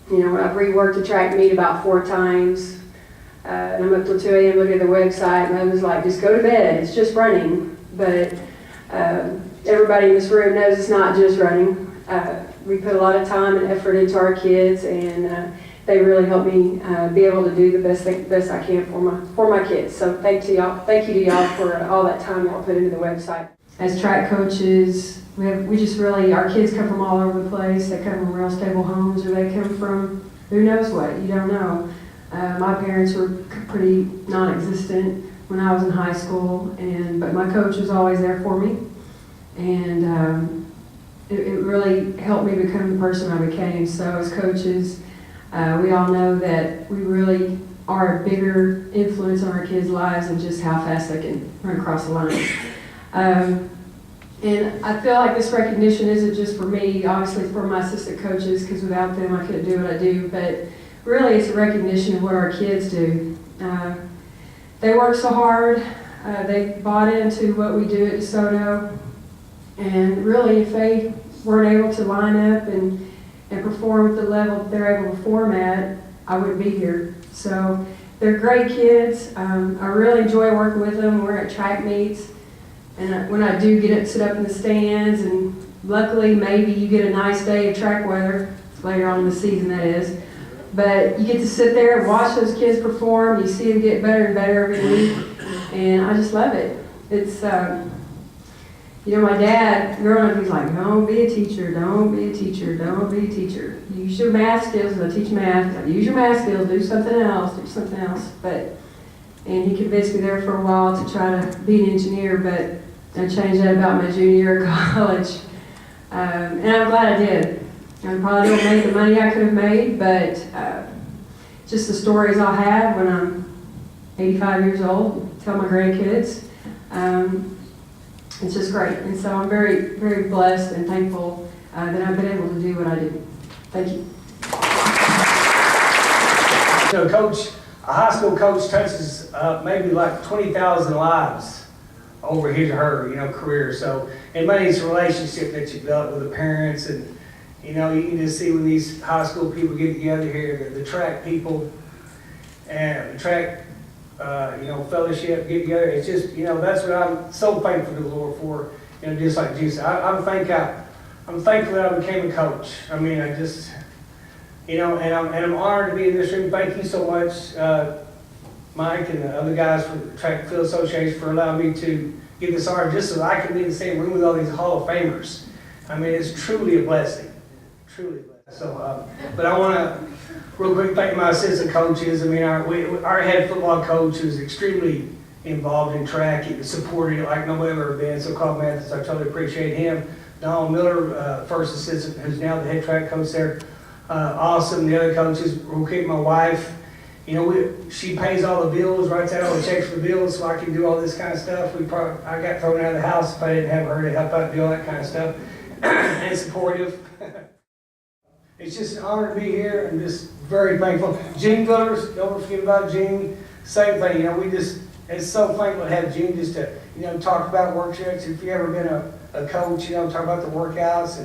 I've reworked the track meet about 4 times. And I'm up till 2 a.m. looking at the website, and I was like, just go to bed, it's just running. But everybody in this room knows it's not just running. We put a lot of time and effort into our kids, and they really help me be able to do the best I can for my kids. So thank you to y'all for all that time y'all put into the website. As track coaches, we just really, our kids come from all over the place. They come from real stable homes, or they come from who knows what, you don't know. My parents were pretty non-existent when I was in high school, but my coach was always there for me, and it really helped me become the person I became. So as coaches, we all know that we really are a bigger influence on our kids' lives than just how fast they can run across the line. And I feel like this recognition isn't just for me, obviously it's for my assistant coaches, because without them I couldn't do what I do, but really it's a recognition of what our kids do. They work so hard, they bought into what we do at DeSoto, and really if they weren't able to line up and perform at the level that they're able to perform at, I wouldn't be here. So they're great kids. I really enjoy working with them. We're at track meets, and when I do get to sit up in the stands, and luckily maybe you get a nice day of track weather later on in the season, that is. But you get to sit there and watch those kids perform. You see them get better and better every week, and I just love it. It's, my dad, growing up, he's like, don't be a teacher, don't be a teacher, don't be a teacher. Use your math skills, I teach math. He's like, use your math skills, do something else, do something else. And he convinced me there for a while to try to be an engineer, but I changed that about my junior year of college. And I'm glad I did. I probably don't make the money I could have made, but just the stories I'll have when I'm 85 years old, tell my grandkids. It's just great. And so I'm very, very blessed and thankful that I've been able to do what I do. Thank you. Coach, a high school coach touches maybe like 20,000 lives over his or her, career. So, and money is a relationship that you built with the parents, and you can just see when these high school people get together here, the track people and the track, fellowship get together. It's just, that's what I'm so thankful to the Lord for. Just like Jesus, I'm thankful that I became a coach. I mean, I just, and I'm honored to be in this room. Thank you so much, Mike and the other guys from the Track and Field Association for allowing me to get this honor, just so I can be in the same room with all these Hall of Famers. I mean, it's truly a blessing. Truly a blessing. So, but I want to real quick thank my assistant coaches. I mean, our head football coach who's extremely involved in track. He supported it like nobody's ever been. So, Carl Mathis, I totally appreciate him. Donald Miller, first assistant, who's now the head track coach there. Awesome. The other coaches, real quick, my wife. She pays all the bills, writes out all the checks for the bills, so I can do all this kind of stuff. I got thrown out of the house if I didn't have her to help out do all that kind of stuff. And supportive. It's just an honor to be here, and just very thankful. Gene Villers, don't forget about Gene. Same thing, it's so thankful to have Gene just to, talk about workshops. If you've ever been a coach, talk about the workouts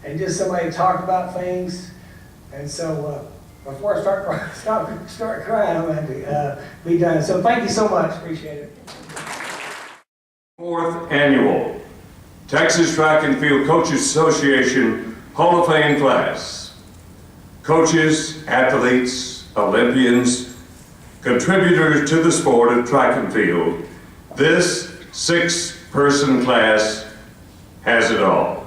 and just somebody to talk about things. And so before I start crying, I'm going to be done. So thank you so much. Appreciate it. 4th Annual Texas Track and Field Coaches Association Hall of Fame class. Coaches, athletes, Olympians, contributors to the sport of track and field, this 6-person class has it all.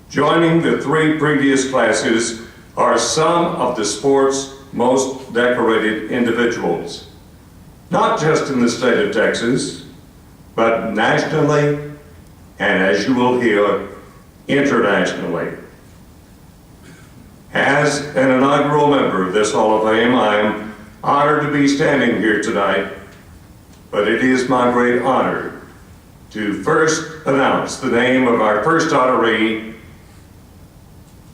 Joining the 3 previous classes are some of the sport's most decorated individuals, not just in the state of Texas, but nationally, and as you will hear, internationally. As an inaugural member of this Hall of Fame, I am honored to be standing here tonight, but it is my great honor to first announce the name of our first honoree,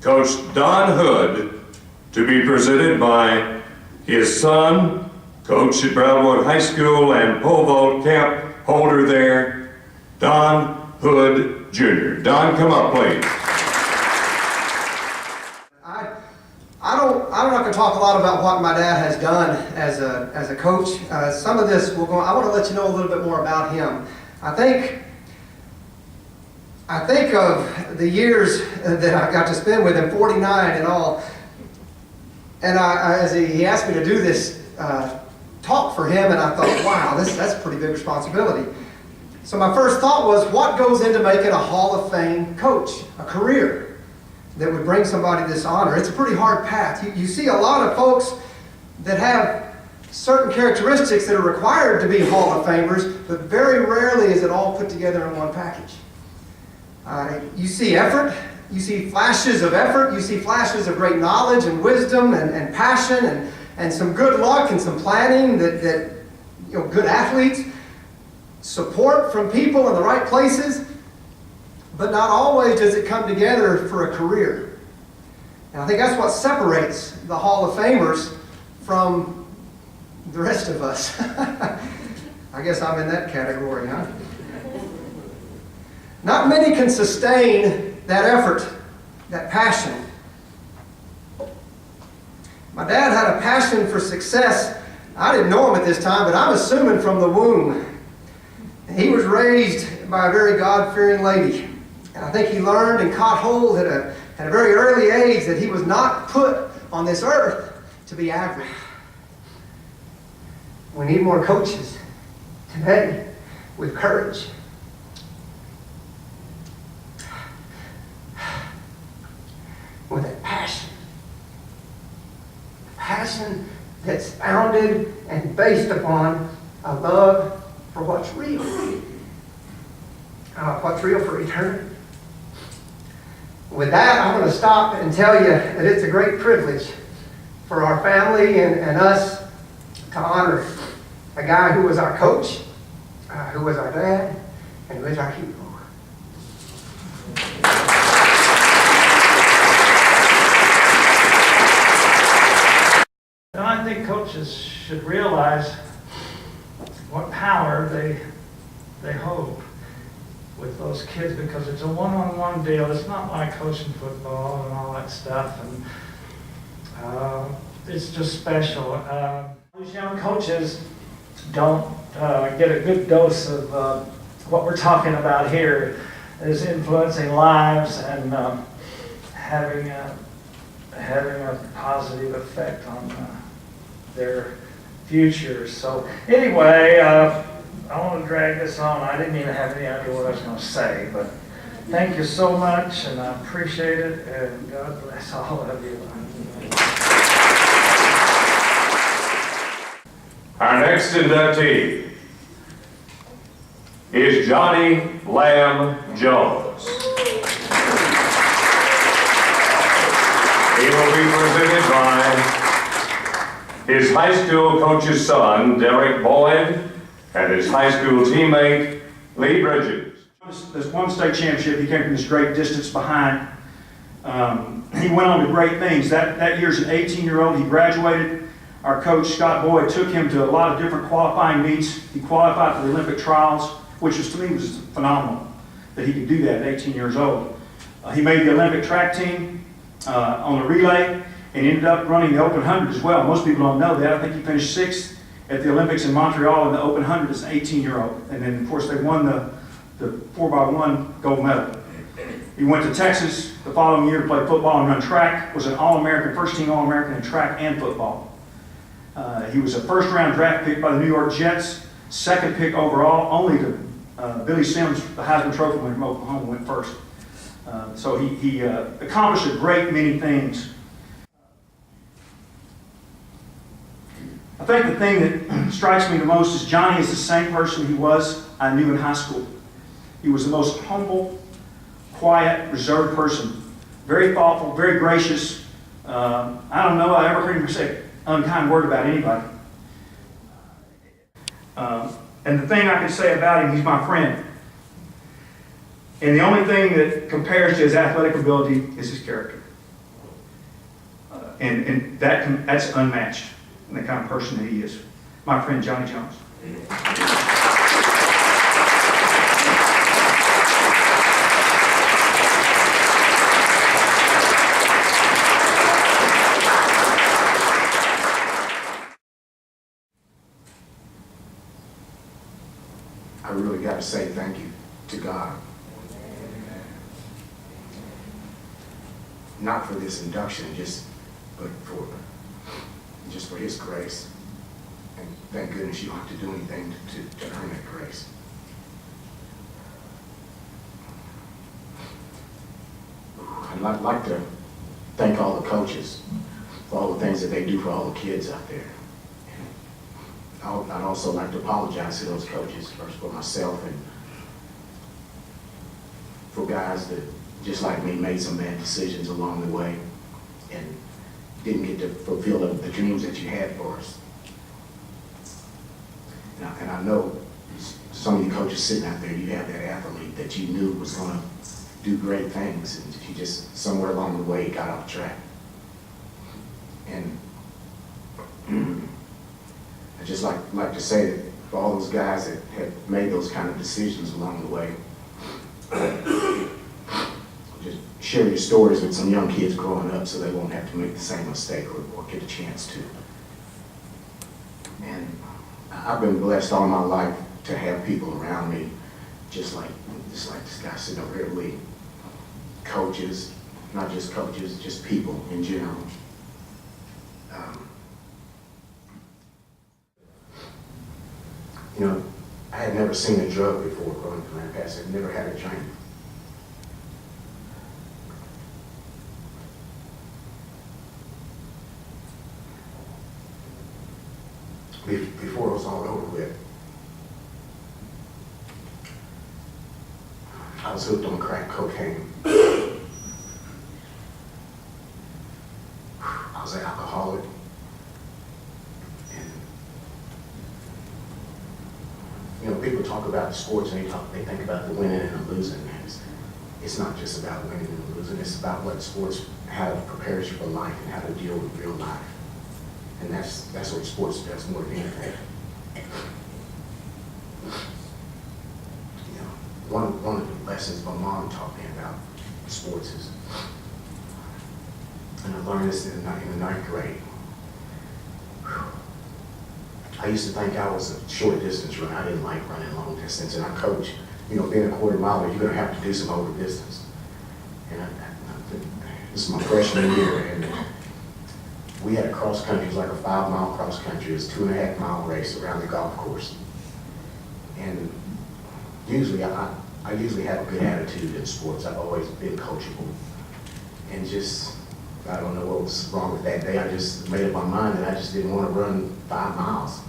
Coach Don Hood, to be presented by his son, coach at Brownwood High School and pole vault camp holder there, Don Hood Jr. Don, come up, please. I'm not going to talk a lot about what my dad has done as a coach. Some of this I want to let you know a little bit more about him. I think of the years that I got to spend with him, 49 in all. And as he asked me to do this talk for him, and I thought, wow, that's a pretty big responsibility. So my first thought was, what goes into making a Hall of Fame coach, a career that would bring somebody this honor? It's a pretty hard path. You see a lot of folks that have certain characteristics that are required to be Hall of Famers, but very rarely is it all put together in one package. You see effort, you see flashes of effort, you see flashes of great knowledge and wisdom and passion and some good luck and some planning that good athletes, support from people in the right places, but not always does it come together for a career. And I think that's what separates the Hall of Famers from the rest of us. I guess I'm in that category, huh? Not many can sustain that effort, that passion. My dad had a passion for success. I didn't know him at this time, but I'm assuming from the womb. He was raised by a very God-fearing lady. And I think he learned and caught hold at a very early age that he was not put on this earth to be average. We need more coaches today with courage. With a passion. A passion that's founded and based upon a love for what's real. What's real for eternity. With that, I'm going to stop and tell you that it's a great privilege for our family and us to honor a guy who was our coach, who was our dad, and who is our hero. And I think coaches should realize what power they hold with those kids, because it's a one-on-one deal. It's not like coaching football and all that stuff, and it's just special. These young coaches don't get a good dose of what we're talking about here, is influencing lives and having a positive effect on their future. So anyway, I want to drag this on. I didn't even have any idea what I was going to say, but thank you so much, and I appreciate it, and God bless all of you. Our next inductee is Johnny Lam Jones. He will be presented by his high school coach's son, Derek Boyd, and his high school teammate, Lee Bridges. This one state championship, he came from this great distance behind. He went on to great things. That year as an 18-year-old, he graduated. Our coach, Scott Boyd, took him to a lot of different qualifying meets. He qualified for the Olympic trials, which was, to me, was phenomenal that he could do that at 18 years old. He made the Olympic track team on the relay and ended up running the Open 100 as well. Most people don't know that. I think he finished 6th at the Olympics in Montreal in the Open 100 as an 18-year-old. And then, of course, they won the 4x1 gold medal. He went to Texas the following year to play football and run track, was an All-American, first-team All-American in track and football. He was a first-round draft pick by the New York Jets, second pick overall, only to Billy Sims, the Heisman Trophy winner from Oklahoma, went first. So he accomplished a great many things. I think the thing that strikes me the most is Johnny is the same person he was I knew in high school. He was the most humble, quiet, reserved person. Very thoughtful, very gracious. I don't know I ever heard him say an unkind word about anybody. And the thing I can say about him, he's my friend. And the only thing that compares to his athletic ability is his character. And that's unmatched in the kind of person that he is. My friend, Johnny Jones. say thank you to God. Not for this induction, but for His grace. And thank goodness you don't have to do anything to earn that grace. I'd like to thank all the coaches for all the things that they do for all the kids out there. And I'd also like to apologize to those coaches, first for myself and for guys that, just like me, made some bad decisions along the way and didn't get to fulfill the dreams that you had for us. And I know some of you coaches sitting out there, you have that athlete that you knew was going to do great things, and he just, somewhere along the way, got off track. And I just like to say that for all those guys that have made those kind of decisions along the way, just share your stories with some young kids growing up so they won't have to make the same mistake or get a chance to. And I've been blessed all my life to have people around me, just like this guy sitting over here, Lee. Coaches, not just coaches, just people in general. You know, I had never seen a drug before growing up in Lancaster. I'd never had a drink. Before it was all over with, I was hooked on crack cocaine. I was an alcoholic. And, you know, people talk about sports and they think about the winning and the losing. And it's not just about winning and losing. It's about what sports, how it prepares you for life and how to deal with real life. And that's what sports does more than anything. You know, one of the lessons my mom taught me about sports is, and I learned this in the 9th grade. I used to think I was a short distance runner. I didn't like running long distance, and I coach. You know, being a quarter miler, you're going to have to do some over distance. And this is my freshman year, and we had a cross country. It was like a 5-mile cross country. It was a 2.5-mile race around the golf course. And usually, I usually have a good attitude in sports. I've always been coachable. And just, I don't know what was wrong with that day. I just made up my mind that I just didn't want to run 5 miles.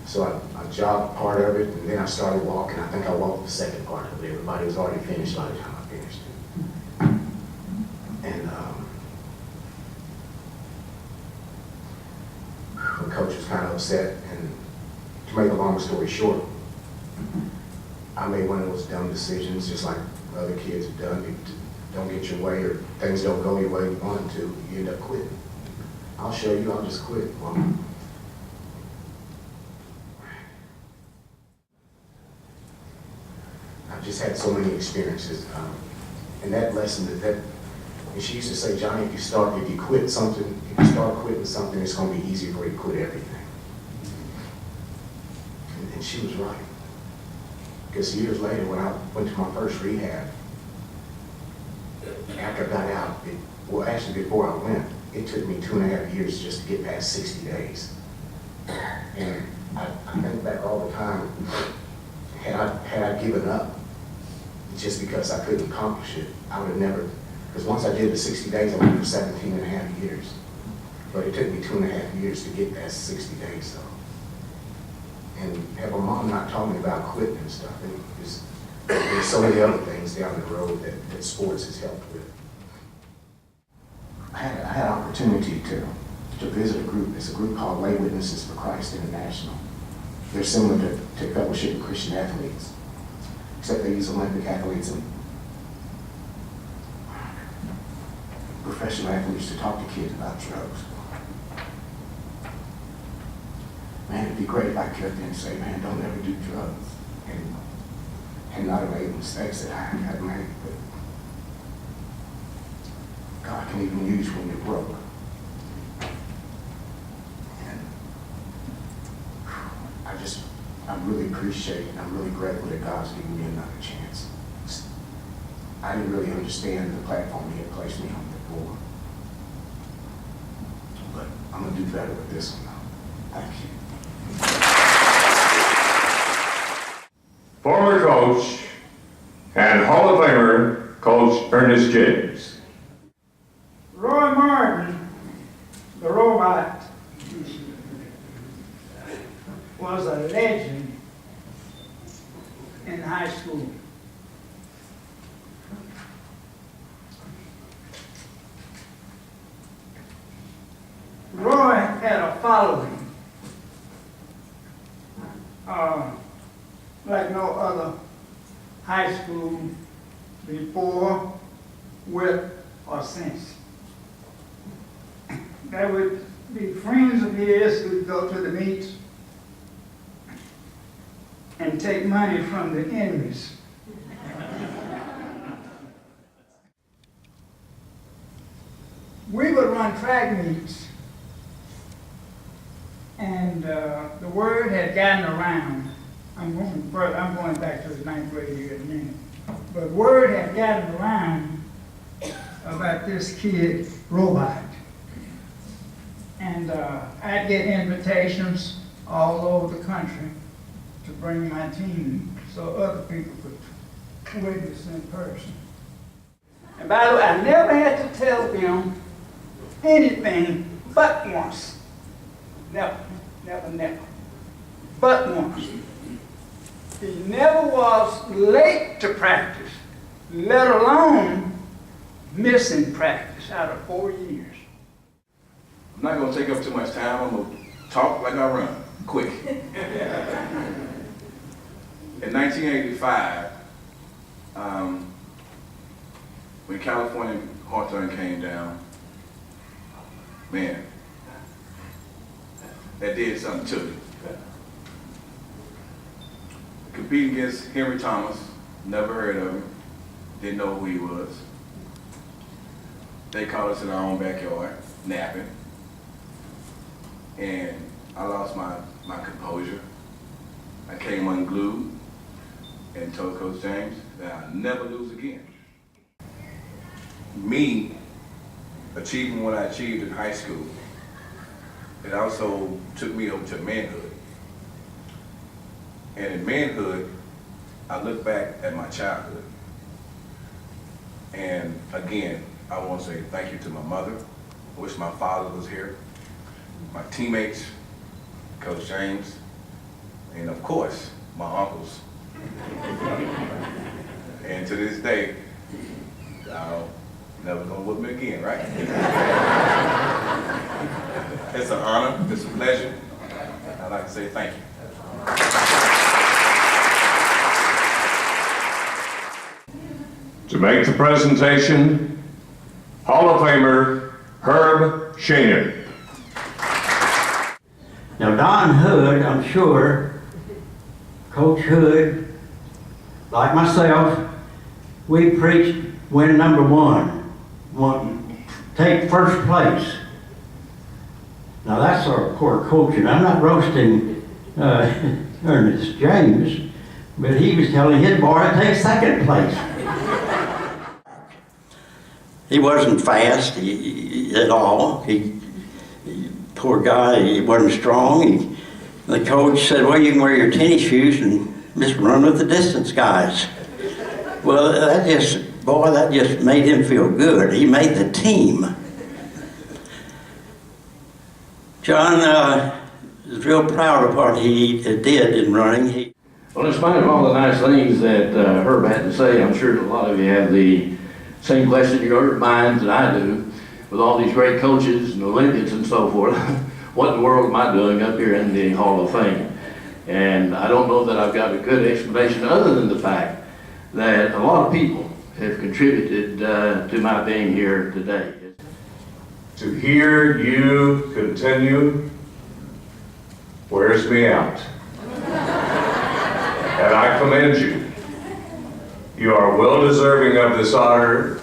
So I jogged part of it, and then I started walking. I think I walked the second part of it. Everybody was already finished by the time I finished it. And the coach was kind of upset, and to make a long story short, I made one of those dumb decisions, just like other kids have done. You don't get your way, or things don't go your way you want them to, you end up quitting. I'll show you, I'll just quit. Well, I've just had so many experiences, and that lesson and she used to say, Johnny, if you start quitting something, it's going to be easier for you to quit everything. And she was right. Because years later, when I went to my first rehab, after I got out, actually before I went, it took me 2.5 years just to get past 60 days. And I think back all the time, had I given up just because I couldn't accomplish it, I would have never. Because once I did the 60 days, I went for 17.5 years. But it took me 2.5 years to get past 60 days, though. And have my mom not taught me about quitting and stuff. And there's so many other things down the road that sports has helped with. I had an opportunity to visit a group. It's a group called Lay Witnesses for Christ International. They're similar to Fellowship of Christian Athletes, except they use Olympic athletes and professional athletes to talk to kids about drugs. Man, it'd be great if I could up there and say, man, don't ever do drugs. And not have made mistakes that I had made. But God can even use you when you're broke. And really appreciate and I'm really grateful that God's given me another chance. I didn't really understand the platform He had placed me on before. But I'm going to do better with this one now. Thank you. Former coach and Hall of Famer, Coach Ernest James. Roy Martin, the robot, was a legend in high school. Roy had a following like no other high school before, with, or since. There would be friends of his who'd go to the meets and take money from the enemies. We would run track meets, and the word had gotten around. I'm going back to the 9th grade year in a minute. But word had gotten around about this kid, Robot. And I'd get invitations all over the country to bring my team so other people could witness in person. And by the way, I never had to tell them anything but once. Never, never, never. But once. He never was late to practice, let alone missing practice out of 4 years. I'm not going to take up too much time. I'm going to talk like I run, quick. In 1985, when California Hawthorne came down, man, that did something to me. Competing against Henry Thomas, never heard of him, didn't know who he was. They caught us in our own backyard, napping. And I lost my composure. I came unglued and told Coach James that I'd never lose again. Me achieving what I achieved in high school, it also took me over to manhood. And in manhood, I look back at my childhood. And again, I want to say thank you to my mother. I wish my father was here. My teammates, Coach James, and of course, my uncles. And to this day, I'll never gonna whip me again, right? It's an honor, it's a pleasure. I'd like to say thank you. To make the presentation, Hall of Famer Herb Shaner. Now Don Hood, I'm sure, Coach Hood, like myself, we preached win number one, take first place. Now that's our core coaching. I'm not roasting Ernest James, but he was telling his boy to take second place. He wasn't fast at all. Poor guy, he wasn't strong. The coach said, well, you can wear your tennis shoes and just run with the distance guys. Well, that just made him feel good. He made the team. John is real proud of what he did in running. Well, in spite of all the nice things that Herb had to say, I'm sure that a lot of you have the same question in your minds that I do, with all these great coaches and Olympians and so forth. What in the world am I doing up here in the Hall of Fame? And I don't know that I've got a good explanation other than the fact that a lot of people have contributed to my being here today. To hear you continue wears me out. And I commend you. You are well deserving of this honor.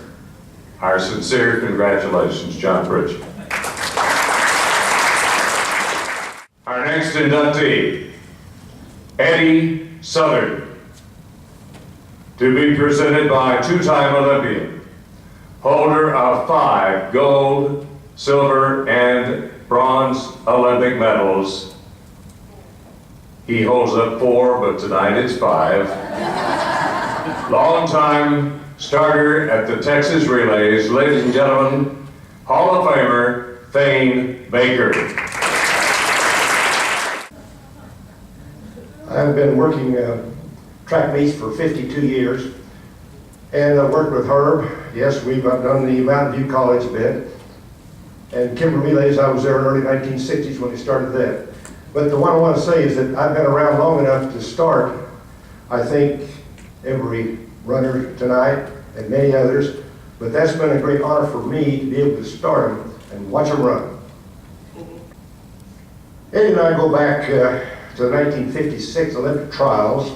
Our sincere congratulations, John Pritchett. Our next inductee, Eddie Southern. To be presented by two-time Olympian, holder of 5 gold, silver, and bronze Olympic medals. He holds up 4, but tonight it's 5. Longtime starter at the Texas Relays, ladies and gentlemen, Hall of Famer Thane Baker. I've been working track meets for 52 years, and I've worked with Herb. Yes, we've done the Mountain View College bit, and Kimber Relays. I was there in the early 1960s when they started that. But the one I want to say is that I've been around long enough to start, I think, every runner tonight and many others, but that's been a great honor for me to be able to start them and watch them run. Eddie and I go back to the 1956 Olympic trials.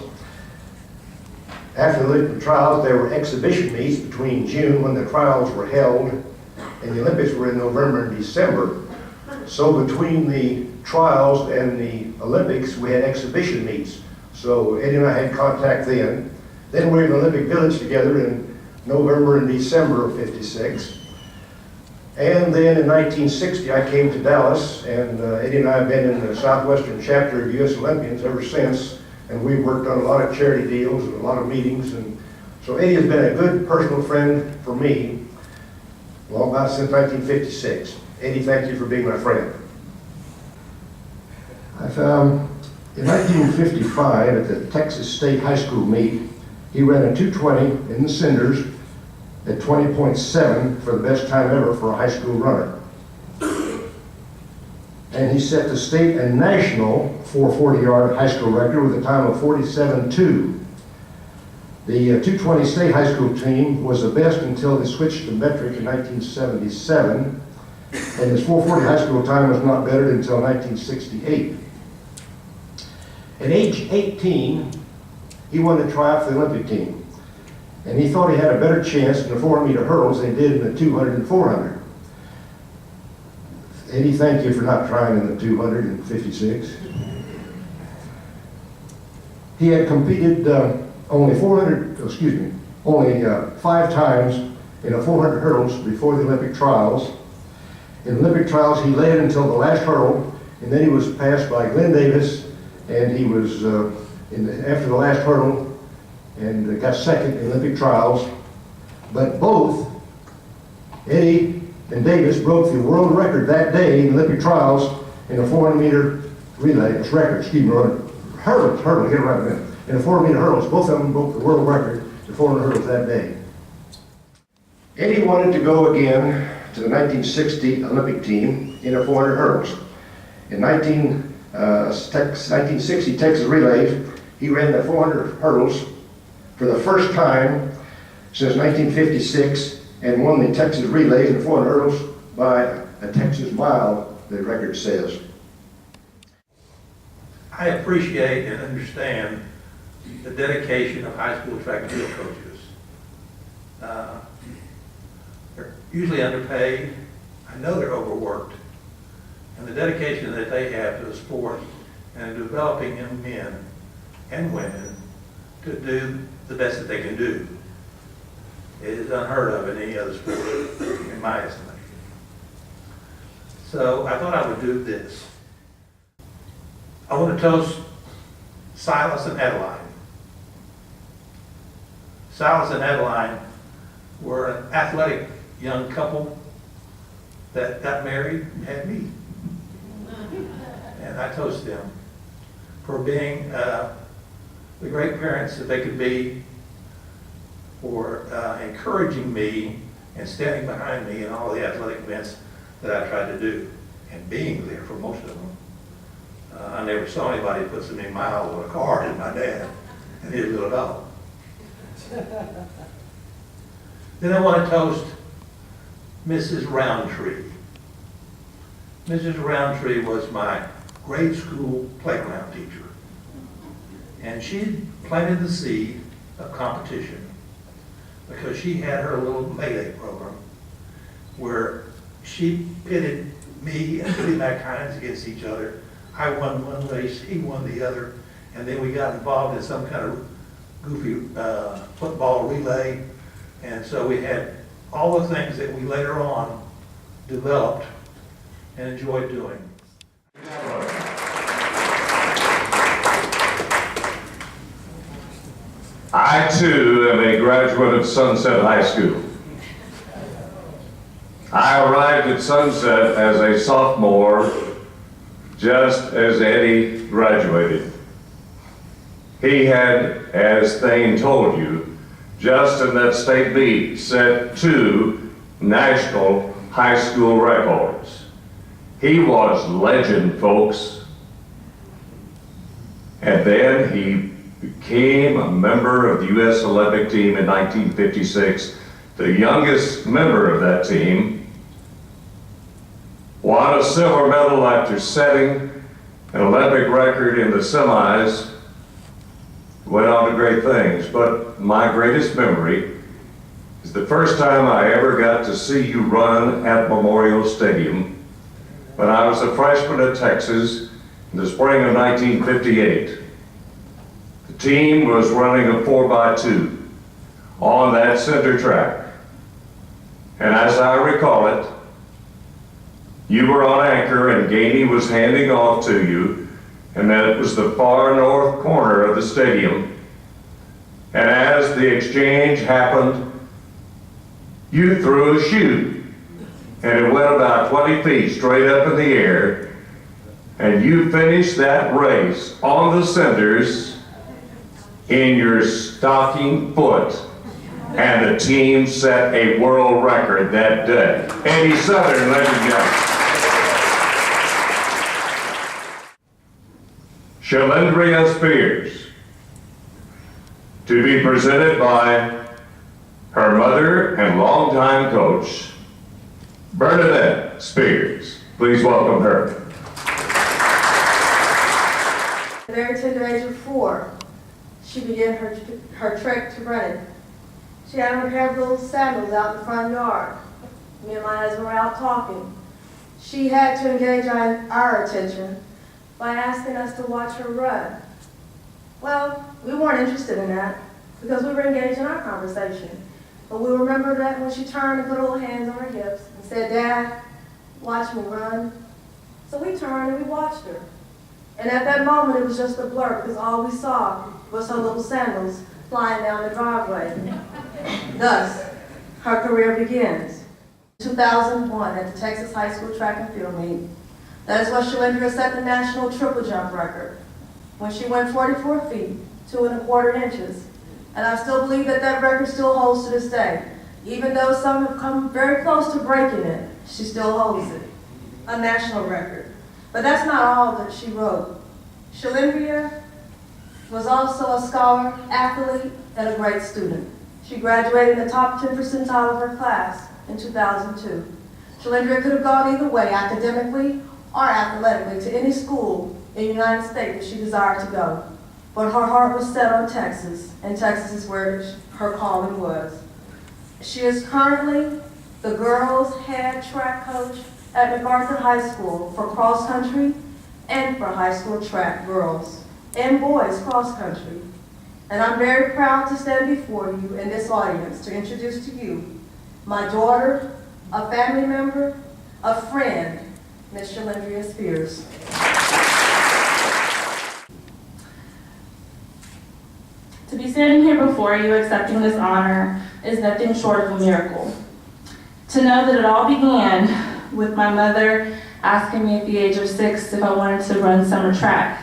After the Olympic trials, there were exhibition meets between June, when the trials were held, and the Olympics were in November and December. So between the trials and the Olympics, we had exhibition meets. So Eddie and I had contact then. Then we were in the Olympic Village together in November and December of '56. And then in 1960, I came to Dallas, and Eddie and I have been in the Southwestern chapter of U.S. Olympians ever since. And we've worked on a lot of charity deals and a lot of meetings. And so Eddie has been a good personal friend for me, long about since 1956. Eddie, thank you for being my friend. I found in 1955 at the Texas State High School meet, he ran a 2:20 in the cinders at 20.7 for the best time ever for a high school runner. And he set the state and national 440-yard high school record with a time of 47.2. The 220 state high school team was the best until they switched to metric in 1977, and his 440 high school time was not bettered until 1968. At age 18, he wanted to try out for the Olympic team, and he thought he had a better chance in the 400-meter hurdles than he did in the 200 and 400. Eddie, thank you for not trying in the 200 and 56. He had competed only 5 times in the 400 hurdles before the Olympic trials. In the Olympic trials, he led until the last hurdle, and then he was passed by Glenn Davis, and he was after the last hurdle, and got second in Olympic trials. But both Eddie and Davis broke the world record that day in Olympic trials in a 400-meter relay. It's record, excuse me, hurdle, get it right in a minute. In the 400-meter hurdles, both of them broke the world record in 400 hurdles that day. Eddie wanted to go again to the 1960 Olympic team in the 400 hurdles. In 1960 Texas Relays, he ran the 400 hurdles for the first time since 1956 and won the Texas Relays in the 400 hurdles by a Texas mile, the record says. I appreciate and understand the dedication of high school track and field coaches. They're usually underpaid. I know they're overworked. And the dedication that they have to the sport and developing young men and women to do the best that they can do. It is unheard of in any other sport, in my estimation. So I thought I would do this. I want to toast Silas and Adeline. Silas and Adeline were an athletic young couple that got married and had me. And I toast them for being the great parents that they could be, for encouraging me and standing behind me in all the athletic events that I tried to do, and being there for most of them. I never saw anybody put so many miles on a car as my dad and his little dog. Then I want to toast Mrs. Roundtree. Mrs. Roundtree was my grade school playground teacher, and she planted the seed of competition because she had her little Mayday program where she pitted me and Billy McHines against each other. I won one race, he won the other, And then we got involved in some kind of goofy football relay. And so we had all the things that we later on developed and enjoyed doing. I too am a graduate of Sunset High School. I arrived at Sunset as a sophomore, just as Eddie graduated. He had, as Thane told you, just in that state meet, set 2 national high school records. He was legend, folks. And then he became a member of the U.S. Olympic team in 1956, the youngest member of that team, won a silver medal after setting an Olympic record in the semis, went on to great things. But my greatest memory is the first time I ever got to see you run at Memorial Stadium when I was a freshman at Texas in the spring of 1958. The team was running a 4x2 on that center track. And as I recall it, you were on anchor and Gainey was handing off to you, and that was the far north corner of the stadium. And as the exchange happened, you threw a shoe, and it went about 20 feet straight up in the air, and you finished that race on the centers in your stocking foot, and the team set a world record that day. Eddie Southern, ladies and gentlemen. Shalendria Spears, to be presented by her mother and longtime coach, Bernadette Spears. Please welcome her. At the very tender age of 4, she began her trek to running. She had on a pair of little sandals out in the front yard. Me and my husband were out talking. She had to engage our attention by asking us to watch her run. Well, we weren't interested in that because we were engaged in our conversation. But we remembered that when she turned and put her little hands on her hips and said, "Dad, watch me run." So we turned and we watched her. And at that moment, it was just a blur because all we saw was her little sandals flying down the driveway. Thus, her career begins. In 2001, at the Texas High School track and field meet, that is when Ychlindria set the national triple jump record, when she went 44 feet, 2 1/4 inches. And I still believe that that record still holds to this day. Even though some have come very close to breaking it, she still holds it. A national record. But that's not all that she wrote. Shalendria was also a scholar, athlete, and a great student. She graduated in the top 10 percentile of her class in 2002. Shalendria could have gone either way, academically or athletically, to any school in the United States that she desired to go. But her heart was set on Texas, and Texas is where her calling was. She is currently the girls' head track coach at MacArthur High School for cross country and for high school track girls and boys cross country. And I'm very proud to stand before you in this audience to introduce to you my daughter, a family member, a friend, Miss Ychlindria Spears. To be standing here before you accepting this honor is nothing short of a miracle. To know that it all began with my mother asking me at the age of 6 if I wanted to run summer track.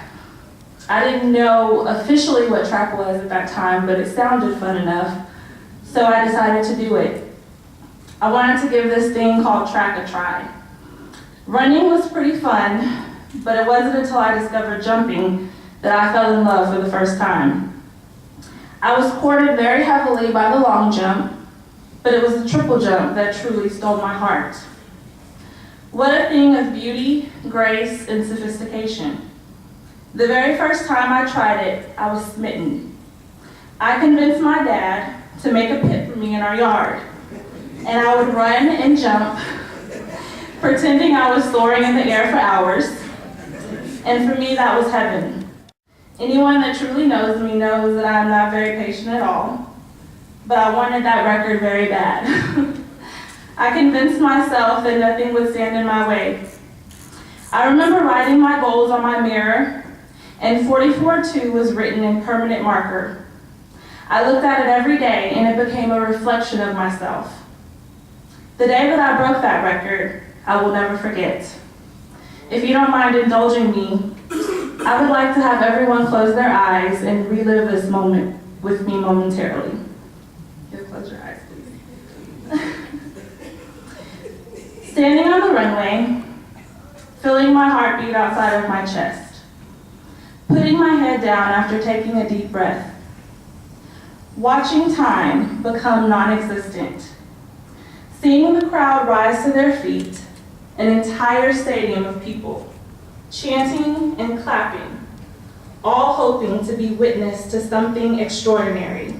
I didn't know officially what track was at that time, but it sounded fun enough, so I decided to do it. I wanted to give this thing called track a try. Running was pretty fun, but it wasn't until I discovered jumping that I fell in love for the first time. I was courted very heavily by the long jump, but it was the triple jump that truly stole my heart. What a thing of beauty, grace, and sophistication. The very first time I tried it, I was smitten. I convinced my dad to make a pit for me in our yard, and I would run and jump, pretending I was soaring in the air for hours, and for me that was heaven. Anyone that truly knows me knows that I'm not very patient at all, but I wanted that record very bad. I convinced myself that nothing would stand in my way. I remember writing my goals on my mirror, and 44-2 was written in permanent marker. I looked at it every day, and it became a reflection of myself. The day that I broke that record, I will never forget. If you don't mind indulging me, I would like to have everyone close their eyes and relive this moment with me momentarily. Just close your eyes, please. Standing on the runway, feeling my heartbeat outside of my chest, putting my head down after taking a deep breath, watching time become non-existent, seeing the crowd rise to their feet, an entire stadium of people, chanting and clapping, all hoping to be witness to something extraordinary,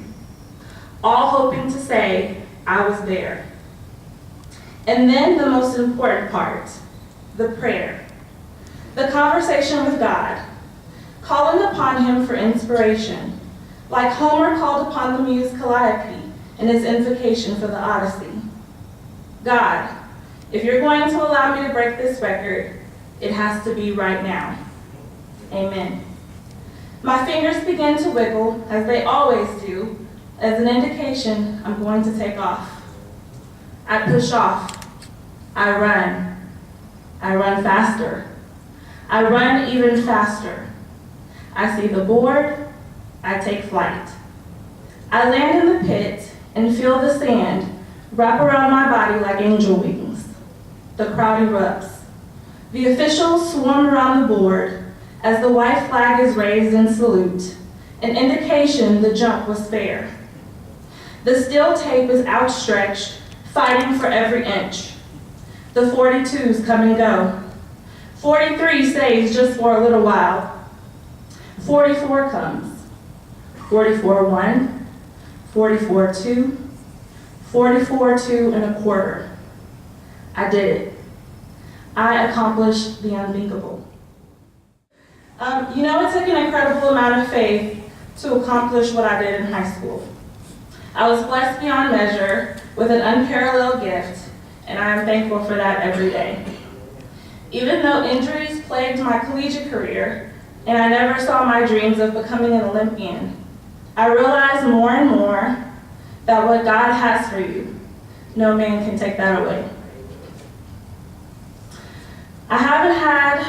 all hoping to say, I was there. And then the most important part, the prayer, the conversation with God, calling upon him for inspiration, like Homer called upon the muse Calliope in his invocation for the Odyssey. God, if you're going to allow me to break this record, it has to be right now. Amen. My fingers begin to wiggle, as they always do, as an indication I'm going to take off. I push off. I run. I run faster. I run even faster. I see the board. I take flight. I land in the pit and feel the sand wrap around my body like angel wings. The crowd erupts. The officials swarm around the board as the white flag is raised in salute, an indication the jump was fair. The steel tape is outstretched, fighting for every inch. The 42s come and go. 43 stays just for a little while. 44 comes. 44-1, 44-2, 44-2 and a quarter. I did it. I accomplished the unthinkable. It took an incredible amount of faith to accomplish what I did in high school. I was blessed beyond measure with an unparalleled gift, and I am thankful for that every day. Even though injuries plagued my collegiate career, and I never saw my dreams of becoming an Olympian, I realized more and more that what God has for you, no man can take that away. I haven't had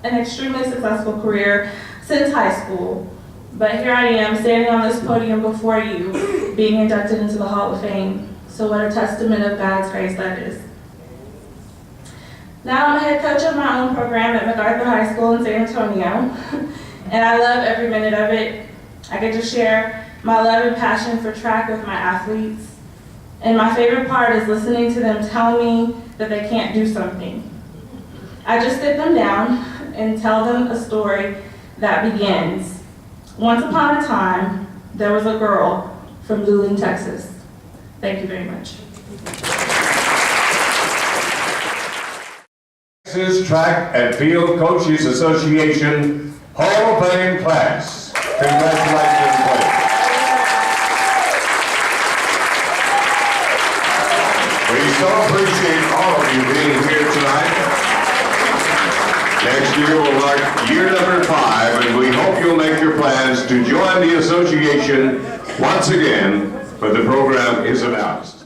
an extremely successful career since high school, but here I am standing on this podium before you, being inducted into the Hall of Fame. So what a testament of God's grace that is. Now I'm a head coach of my own program at MacArthur High School in San Antonio, and I love every minute of it. I get to share my love and passion for track with my athletes, and my favorite part is listening to them tell me that they can't do something. I just sit them down and tell them a story that begins. Once upon a time, there was a girl from Luling, Texas. Thank you very much. Texas Track and Field Coaches Association Hall of Fame class. Congratulations, please. We so appreciate all of you being here tonight. Next year will mark year number 5, and we hope you'll make your plans to join the association once again when the program is announced.